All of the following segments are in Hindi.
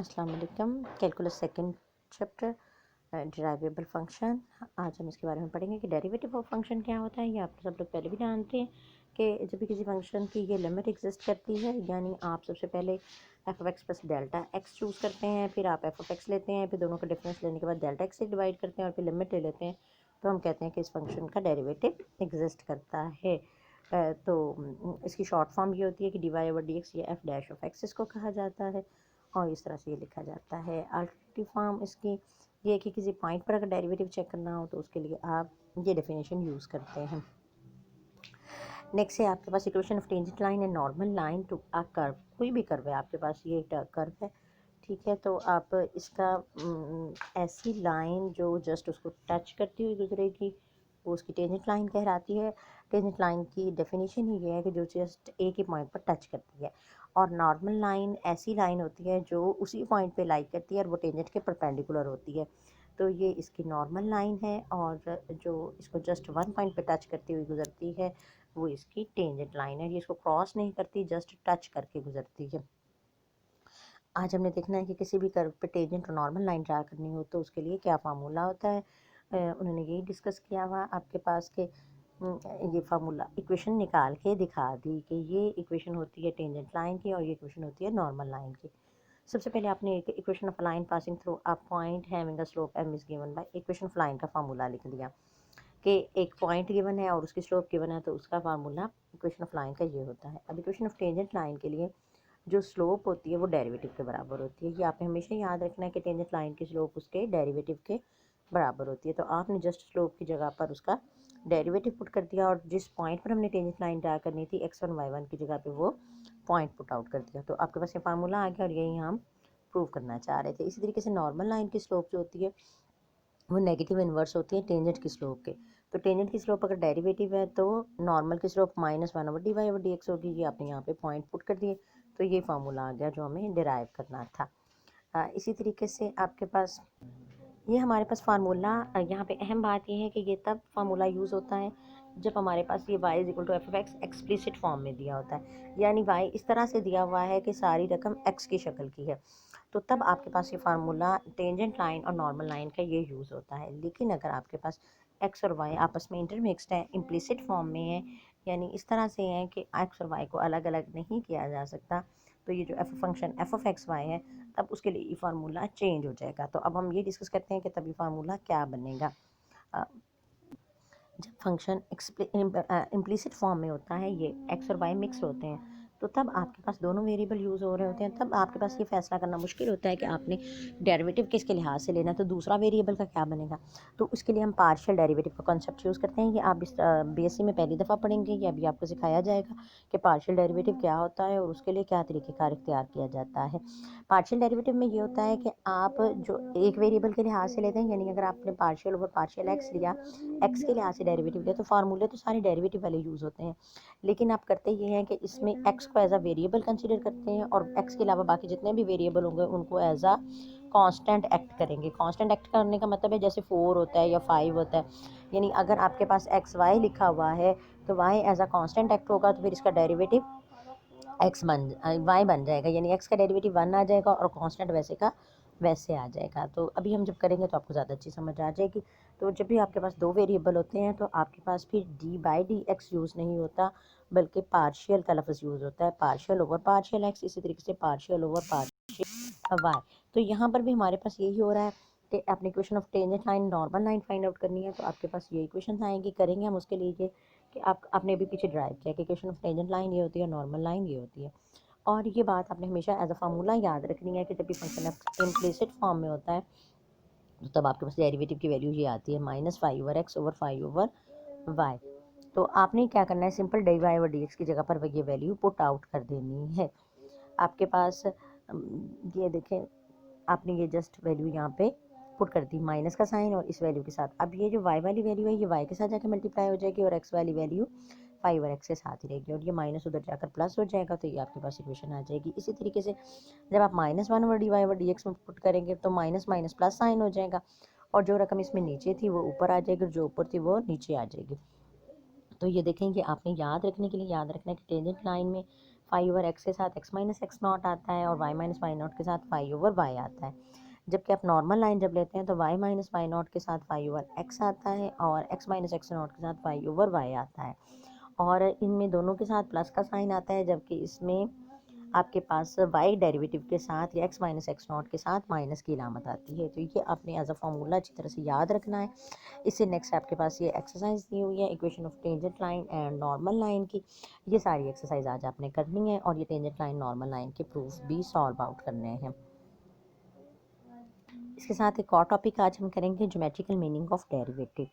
अस्सलाम वालेकुम। Calculus second chapter derivable function. आज हम इसके बारे में पढ़ेंगे कि डेरिवेटिव ऑफ फंक्शन क्या होता है। ये आप सब लोग पहले भी जानते हैं कि जब भी किसी फंक्शन की ये लिमिट एग्जिस्ट करती है, यानी आप सबसे पहले F of X plus delta x choose करते हैं, फिर आप एफ ऑफ एक्स लेते हैं, फिर दोनों का डिफरेंस लेने के बाद डेल्टा एक्स से डिवाइड करते हैं और फिर लिमिट ले लेते हैं, तो हम कहते हैं कि इस फंक्शन का डेरिवेटिव एग्जिस्ट करता है। तो इसकी शॉर्ट फॉर्म ये होती है कि D Y over D X, ये एफ डैश ऑफ एक्स इसको कहा जाता है और इस तरह से ये लिखा जाता है। अल्टरनेटिव फॉर्म इसकी ये है कि किसी पॉइंट पर अगर डेरिवेटिव चेक करना हो तो उसके लिए आप ये डेफिनेशन यूज़ करते हैं। नेक्स्ट है आपके पास equation of tangent line and normal line to a curve. कोई भी कर्व है आपके पास, ये कर्व है, ठीक है, तो आप इसका ऐसी लाइन जो जस्ट उसको टच करती हुई गुजरेगी वो उसकी टेंजेंट लाइन कहलाती है। टेंजेंट लाइन की डेफिनेशन ही ये है कि जो जस्ट एक ही पॉइंट पर टच करती है, और नॉर्मल लाइन ऐसी लाइन होती है जो उसी पॉइंट पे लाई करती है और वो टेंजेंट के परपेंडिकुलर होती है। तो ये इसकी नॉर्मल लाइन है, और जो इसको जस्ट वन पॉइंट पे टच करती हुई गुजरती है वो इसकी टेंजेंट लाइन है। ये इसको क्रॉस नहीं करती, जस्ट टच करके गुजरती है। आज हमने देखना है कि किसी भी कर्व पे टेंजेंट और नॉर्मल लाइन ड्रा करनी हो तो उसके लिए क्या फार्मूला होता है। उन्होंने यही डिस्कस किया हुआ आपके पास के ये फार्मूला इक्वेशन निकाल के दिखा दी कि ये इक्वेशन होती है टेंजेंट लाइन की और ये इक्वेशन होती है नॉर्मल लाइन की। सबसे पहले आपने एक equation of line passing through a point having a slope m is given by equation of line का फार्मूला लिख दिया कि एक पॉइंट गिवन है और उसकी स्लोप गिवन है, तो उसका फार्मूला इक्वेशन ऑफ लाइन का ये होता है। अब इक्वेशन ऑफ टेंजेंट लाइन के लिए जो स्लोप होती है वो डेरिवेटिव के बराबर होती है। ये आपने हमेशा याद रखना है कि टेंजेंट लाइन की स्लोप उसके डेरिवेटिव के बराबर होती है। तो आपने जस्ट स्लोप की जगह पर उसका डेरिवेटिव पुट कर दिया और जिस पॉइंट पर हमने टेंजेंट लाइन ड्रा करनी थी x1 y1 की जगह पे वो पॉइंट पुट आउट कर दिया, तो आपके पास ये फार्मूला आ गया और यही हम प्रूव करना चाह रहे थे। इसी तरीके से नॉर्मल लाइन की स्लोप जो होती है वो नेगेटिव इन्वर्स होती है टेंजेंट की स्लोप के। तो टेंजेंट की स्लोप अगर डेरिवेटिव है तो नॉर्मल की slope -1 over D Y over D X होगी। ये आपने यहाँ पे पॉइंट पुट कर दिए, तो ये फार्मूला आ गया जो हमें डिराइव करना था। इसी तरीके से आपके पास ये हमारे पास फार्मूला, यहाँ पे अहम बात यह है कि ये तब फार्मूला यूज़ होता है जब हमारे पास ये y is equal to F of X explicit form में दिया होता है, यानी y इस तरह से दिया हुआ है कि सारी रकम x की शक्ल की है, तो तब आपके पास ये फार्मूला टेंजेंट लाइन और नॉर्मल लाइन का ये यूज़ होता है। लेकिन अगर आपके पास x और y आपस में इंटरमिक्स्ड है, इम्प्लिसिट फॉर्म में है, यानी इस तरह से है कि x और y को अलग अलग नहीं किया जा सकता, तो ये जो function F of X Y है तब उसके लिए ये फार्मूला चेंज हो जाएगा। तो अब हम ये डिस्कस करते हैं कि तब ये फार्मूला क्या बनेगा। जब फंक्शन इम्प्लिसिट फॉर्म में होता है, ये एक्स और वाई मिक्स होते हैं, तो तब आपके पास दोनों वेरिएबल यूज़ हो रहे होते हैं। तब आपके पास ये फैसला करना मुश्किल होता है कि आपने डेरिवेटिव किसके लिहाज से लेना है, तो दूसरा वेरिएबल का क्या बनेगा। तो उसके लिए हम पार्शियल डेरिवेटिव का कॉन्सेप्ट यूज़ करते हैं। ये आप इस बीएससी में पहली दफ़ा पढ़ेंगे, ये अभी आपको सिखाया जाएगा कि पार्शियल डेरिवेटिव क्या होता है और उसके लिए क्या तरीक़ेकार इख्तियार किया जाता है। पार्शियल डेरिवेटिव में ये होता है कि आप जो एक वेरिएबल के लिहाज से लेते हैं, यानी अगर आपने पार्शियल ओवर पार्शियल एक्स लिया, एक्स के लिहाज से डेरिवेटिव लिया, तो फार्मूले तो सारे डेरिवेटिव वाले यूज़ होते हैं, लेकिन आप करते ये हैं कि इसमें एक्स को एज अ वेरिएबल कंसीडर करते हैं और एक्स के अलावा बाकी जितने भी वेरिएबल होंगे उनको एज अ कांस्टेंट एक्ट करेंगे। कांस्टेंट एक्ट करने का मतलब है जैसे 4 होता है या 5 होता है, यानी अगर आपके पास एक्स वाई लिखा हुआ है तो Y as a constant act होगा, तो फिर इसका डेरिवेटिव एक्स वाई बन जाएगा, यानी एक्स का डेरिवेटिव 1 आ जाएगा और कांस्टेंट वैसे का वैसे आ जाएगा। तो अभी हम जब करेंगे तो आपको ज़्यादा अच्छी समझ आ जाएगी। तो जब भी आपके पास दो वेरिएबल होते हैं तो आपके पास फिर D by D X use नहीं होता, बल्कि पार्शियल का लफ्ज़ यूज़ होता है, पार्शियल ओवर पार्शियल एक्स, इसी तरीके से पार्शियल ओवर पार्शियल वाई। तो यहाँ पर भी हमारे पास यही हो रहा है कि अपनी equation of tangent line normal line find out करनी है, तो आपके पास ये इक्वेशन आएंगी, करेंगे हम उसके लिए ये कि आपने अभी पीछे ड्राइव किया कि इक्वेशन ऑफ टेंजेंट लाइन ये होती है, नॉर्मल लाइन ये होती है। और ये बात आपने हमेशा एज अ फार्मूला याद रखनी है कि जब भी फंक्शन इम्प्लिसिट फॉर्म में होता है तो तब आपके पास डेरिवेटिव की वैल्यू ये आती है -5 over X over 5 over Y. तो आपने क्या करना है, simple D Y over D X की जगह पर ये वैल्यू पुट आउट कर देनी है। आपके पास ये देखें, आपने ये जस्ट वैल्यू यहाँ पे पुट कर दी माइनस का साइन और इस वैल्यू के साथ। अब ये जो वाई वाली वैल्यू है ये वाई के साथ जाकर मल्टीप्लाई हो जाएगी और एक्स वाली वैल्यू 5 और एक्स के साथ ही रहेगी और ये माइनस उधर जाकर प्लस हो जाएगा, तो ये आपके पास इक्वेशन आ जाएगी। इसी तरीके से जब आप -1 over D Y over D X में पुट करेंगे तो माइनस माइनस प्लस साइन हो जाएगा और जो रकम इसमें नीचे थी वो ऊपर आ जाएगी और जो ऊपर थी वो नीचे आ जाएगी। तो ये देखें कि आपने याद रखने के लिए याद रखना है कि टेंजेंट लाइन में फाई ओवर एक्स के साथ एक्स माइनस एक्स नॉट आता है और वाई माइनस वाई नॉट के साथ फाई ओवर वाई आता है। जबकि आप नॉर्मल लाइन जब लेते हैं तो वाई माइनस वाई नॉट के साथ फाई ओवर एक्स आता है और एक्स माइनस एक्स नॉट के साथ फाई ओवर वाई आता है, और इनमें दोनों के साथ प्लस का साइन आता है, जबकि इसमें आपके पास वाई डेरिवेटिव के साथ या एक्स माइनस एक्स नॉट के साथ माइनस की इलामत आती है। तो ये आपने एज अ फार्मूला अच्छी तरह से याद रखना है। इससे नेक्स्ट आपके पास ये एक्सरसाइज दी हुई है equation of tangent line and normal line की। ये सारी एक्सरसाइज आज आपने करनी है और ये टेंजेंट लाइन नॉर्मल लाइन के प्रूफ भी सॉल्व आउट करने हैं। इसके साथ एक और टॉपिक आज हम करेंगे, ज्योमेट्रिकल मीनिंग ऑफ डेरिवेटिव।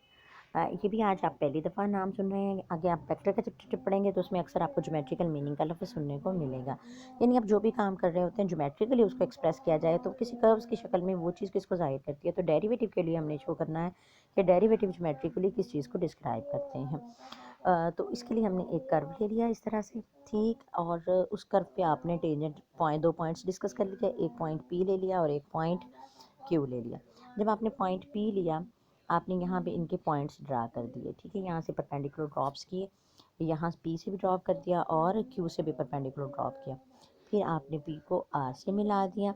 ये भी आज आप पहली दफ़ा नाम सुन रहे हैं। आगे आप वेक्टर का चैप्टर पढ़ेंगे तो उसमें अक्सर आपको ज्योमेट्रिकल मीनिंग का लफ्ज़ सुनने को मिलेगा। यानी आप जो भी काम कर रहे होते हैं ज्योमेट्रिकली उसको एक्सप्रेस किया जाए तो किसी कर्व्स की शक्ल में वो चीज़ किसको ज़ाहिर करती है। तो डेरिवेटिव के लिए हमने शो करना है कि डेरिवेटिव ज्योमेट्रिकली किस चीज़ को डिस्क्राइब करते हैं। तो इसके लिए हमने एक कर्व ले लिया इस तरह से, ठीक, और उस कर्व पे आपने टेंजेंट पॉइंट, 2 पॉइंट्स डिस्कस कर लिया। एक पॉइंट पी ले लिया और एक पॉइंट क्यू ले लिया। जब आपने पॉइंट पी लिया, आपने यहाँ पे इनके पॉइंट्स ड्रा कर दिए, ठीक है। यहाँ से परपेंडिकुलर ड्रॉप्स किए, यहाँ पी से भी ड्रॉप कर दिया और क्यू से भी परपेंडिकुलर ड्रॉप किया। फिर आपने पी को आर से मिला दिया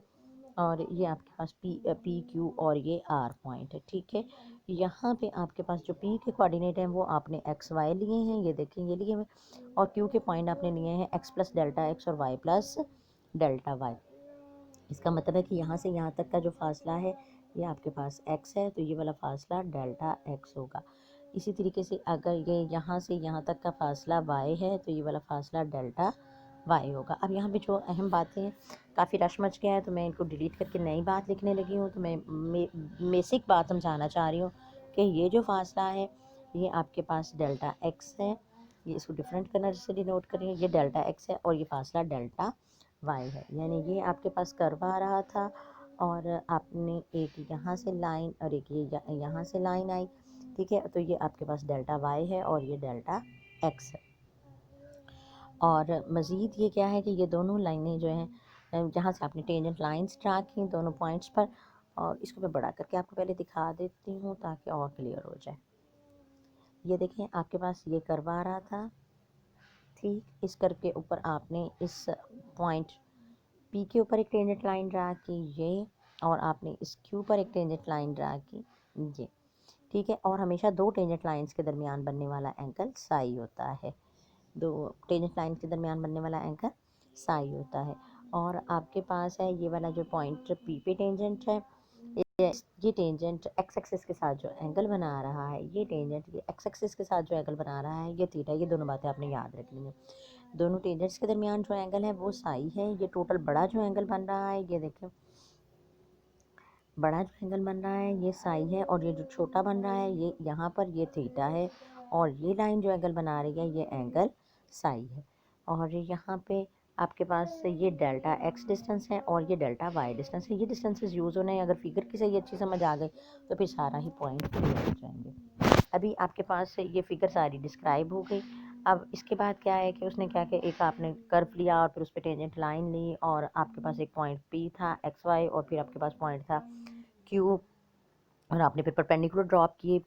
और ये आपके पास पी क्यू और ये आर पॉइंट है, ठीक है। यहाँ पे आपके पास जो पी के कोऑर्डिनेट हैं वो आपने एक्स वाई लिए हैं, ये देखें ये लिए हुए, और क्यू के पॉइंट आपने लिए हैं एक्स प्लस डेल्टा एक्स और वाई प्लस डेल्टा वाई। इसका मतलब है कि यहाँ से यहाँ तक का जो फासला है ये आपके पास x है, तो ये वाला फासला डेल्टा x होगा। इसी तरीके से अगर ये यहाँ से यहाँ तक का फासला y है तो ये वाला फासला डेल्टा y होगा। अब यहाँ पे जो अहम बातें हैं, काफ़ी रश मच गया है तो मैं इनको डिलीट करके नई बात लिखने लगी हूँ। तो मैं बेसिक बात समझाना चाह रही हूँ कि ये जो फासला है ये आपके पास डेल्टा x है, ये इसको डिफरेंट कलर से डिनोट करेंगे, ये डेल्टा x है और ये फासला डेल्टा y है। यानी ये आपके पास कर्व आ रहा था और आपने एक यहाँ से लाइन और एक ये यहाँ से लाइन आई, ठीक है। तो ये आपके पास डेल्टा y है और ये डेल्टा x है। और मज़ीद ये क्या है कि ये दोनों लाइनें जो हैं जहाँ से आपने टेंजेंट लाइंस ड्रा की दोनों पॉइंट्स पर, और इसको मैं बड़ा करके आपको पहले दिखा देती हूँ ताकि और क्लियर हो जाए। ये देखें आपके पास ये कर्व आ रहा था, ठीक। इस कर्व के ऊपर आपने इस पॉइंट पी के ऊपर एक टेंजेंट लाइन ड्रा की ये, और आपने इस क्यू पर एक टेंजेंट लाइन ड्रा की ये, ठीक है। और हमेशा दो टेंजेंट लाइंस के दरमियान बनने वाला एंगल साई होता है, दो टेंजेंट लाइन के दरमियान बनने वाला एंगल साई होता है। और आपके पास है ये वाला जो पॉइंट पी पे टेंजेंट है, ये टेंजेंट एक्स एक्सिस के साथ जो एंगल बना रहा है, ये टेंजेंट ये एक्स एक्सिस के साथ जो एंगल बना रहा है ये थीटा। ये दोनों बातें आपने याद रखनी है। दोनों टेंजेंट्स के दरमियान जो एंगल है वो साई है। ये टोटल बड़ा जो एंगल बन रहा है ये देखें, बड़ा जो एंगल बन रहा है ये साई है, और ये जो छोटा बन रहा है ये यहाँ पर ये थीटा है, और ये लाइन जो एंगल बना रही है ये एंगल साई है। और यहाँ पे आपके पास ये डेल्टा एक्स डिस्टेंस है और ये डेल्टा वाई डिस्टेंस है। ये डिस्टेंसेस यूज़ होने, अगर फिगर की सही अच्छी समझ आ गई तो फिर सारा ही पॉइंट क्लियर हो जाएंगे। अभी आपके पास ये फिगर सारी डिस्क्राइब हो गई। अब इसके बाद क्या है कि उसने क्या किया, एक आपने कर्व लिया और फिर उस पर टेंजेंट लाइन ली, और आपके पास एक पॉइंट पी था एक्स वाई, और फिर आपके पास पॉइंट था क्यू, और आपने फिर परपेंडिकुलर ड्रॉप किए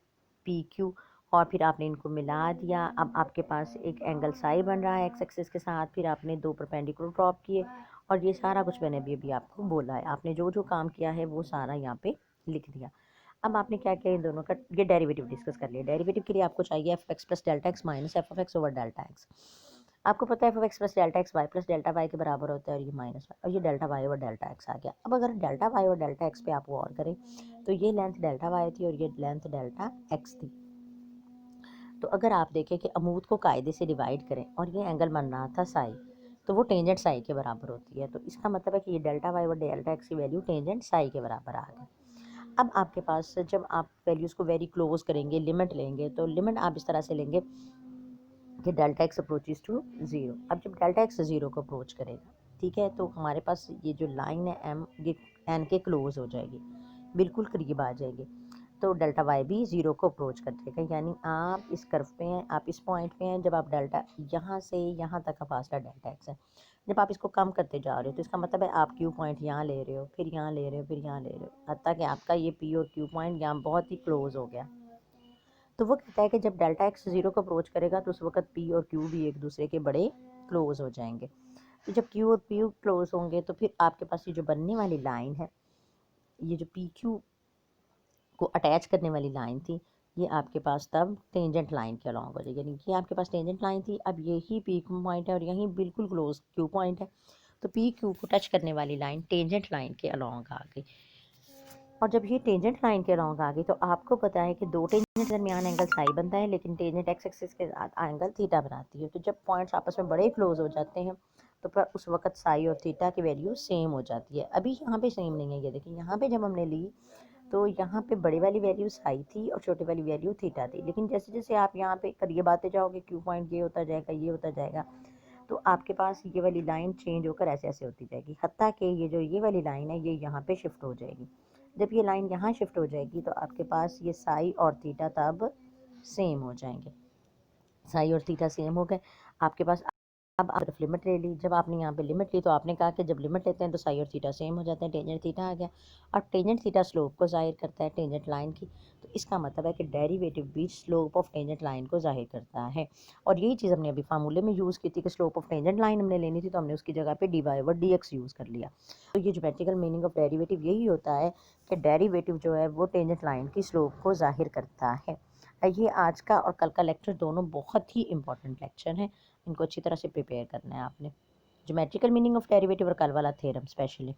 पी क्यू, और फिर आपने इनको मिला दिया। अब आपके पास एक एंगल साई बन रहा है एक्स एक्सिस के साथ। फिर आपने दो परपेंडिकुलर ड्रॉप किए, और ये सारा कुछ मैंने अभी आपको बोला है। आपने जो जो काम किया है वो सारा यहाँ पे लिख दिया। अब आपने क्या किया, इन दोनों का ये डेरिवेटिव डिस्कस कर लिया। डेरिवेटिव के लिए आपको चाहिए F X plus delta X minus F of X over delta X. आपको पता है F of X plus delta X Y plus delta Y के बराबर होता है, और ये माइनस वाई, और ये delta y over delta x आ गया। अब अगर डेल्टा वाई और डेल्टा एक्स पे आप गौर करें तो ये लेंथ डेल्टा वाई थी और ये लेंथ डेल्टा एक्स थी। तो अगर आप देखें कि अमूद को कायदे से डिवाइड करें और ये एंगल बन रहा था साई, तो वो टेंजेंट साई के बराबर होती है। तो इसका मतलब है कि ये डेल्टा वाई और डेल्टा एक्स की वैल्यू टेंजेंट साई के बराबर आ गई। अब आपके पास जब आप वैल्यूज़ को वेरी क्लोज करेंगे, लिमिट लेंगे, तो लिमिट आप इस तरह से लेंगे कि delta X approaches to zero. अब जब डेल्टा एक्स ज़ीरो को अप्रोच करेगा, ठीक है, तो हमारे पास ये जो लाइन है एम, ये एन के क्लोज हो जाएगी, बिल्कुल करीब आ जाएगी। तो डेल्टा वाई भी ज़ीरो को अप्रोच कर देगा। यानी आप इस कर्व पे हैं, आप इस पॉइंट पे हैं, जब आप डेल्टा यहाँ से यहाँ तक का फासला डेल्टा एक्स है, जब आप इसको कम करते जा रहे हो तो इसका मतलब है आप क्यू पॉइंट यहाँ ले रहे हो, फिर यहाँ ले रहे हो, फिर यहाँ ले रहे हो, हत्ता कि आपका ये पी और क्यू पॉइंट यहाँ बहुत ही क्लोज हो गया। तो वो कहता है कि जब डेल्टा एक्स ज़ीरो को अप्रोच करेगा तो उस वक्त पी और क्यू भी एक दूसरे के बड़े क्लोज हो जाएंगे। तो जब क्यू और पी क्यू क्लोज होंगे तो फिर आपके पास ये जो बनने वाली लाइन है, ये जो पी क्यू को अटैच करने वाली लाइन थी, ये आपके पास तब टेंजेंट लाइन के अलॉन्ग हो जाएगी। यानी कि आपके पास टेंजेंट लाइन थी, अब यही पी क्यू पॉइंट है और यहीं बिल्कुल क्लोज क्यू पॉइंट है, तो पी क्यू को टच करने वाली लाइन टेंजेंट लाइन के अलॉन्ग आ गई। और जब ये टेंजेंट लाइन के अलॉन्ग आ गई तो आपको पता है कि दो टेंजेंट के दरमियान एंगल साई बनता है, लेकिन टेंजेंट एक्स एक्सिस के साथ एंगल थीटा बनाती है। तो जब पॉइंट्स आपस में बड़े क्लोज हो जाते हैं तो पर उस वक्त साई और थीटा की वैल्यू सेम हो जाती है। अभी यहाँ पे सेम नहीं है, ये देखिए यहाँ पे जब हमने ली तो यहाँ पे बड़ी वाली वैल्यू साई थी और छोटी वाली वैल्यू थीटा थी, लेकिन जैसे जैसे आप यहाँ पे करिए आते जाओगे क्यू पॉइंट ये होता जाएगा, ये होता जाएगा, तो आपके पास ये वाली लाइन चेंज होकर ऐसे ऐसे होती जाएगी, हत्ता कि ये जो ये वाली लाइन है ये यहाँ पे शिफ्ट हो जाएगी। जब ये लाइन यहाँ शिफ्ट हो जाएगी तो आपके पास ये साई और थीटा तब सेम हो जाएंगे। साई और थीटा सेम हो गए आपके पास। अब आप लिमिट ले ली, जब आपने यहाँ पे लिमिट ली तो आपने कहा कि जब लिमिट लेते हैं तो साई और थीटा सेम हो जाते हैं, टेंजेंट थीटा आ गया। और टेंजेंट थीटा स्लोप को जाहिर करता है टेंजेंट लाइन की, तो इसका मतलब है कि डेरिवेटिव भी स्लोप ऑफ टेंजेंट लाइन को जाहिर करता है। और यही चीज़ हमने अभी फार्मूले में यूज़ की थी कि स्लोप ऑफ टेंजेंट लाइन हमने लेनी थी, तो हमने उसकी जगह पे D Y over D X use कर लिया। तो ये ज्योमेट्रिकल मीनिंग ऑफ डेरिवेटिव यही होता है कि डेरिवेटिव जो है वो टेंजेंट लाइन की स्लोप को जाहिर करता है। ये आज का और कल का लेक्चर दोनों बहुत ही इंपॉर्टेंट लेक्चर हैं, इनको अच्छी तरह से प्रिपेयर करना है आपने। ज्योमेट्रिकल मीनिंग ऑफ डेरिवेटिव और कल वाला थ्योरम स्पेशली।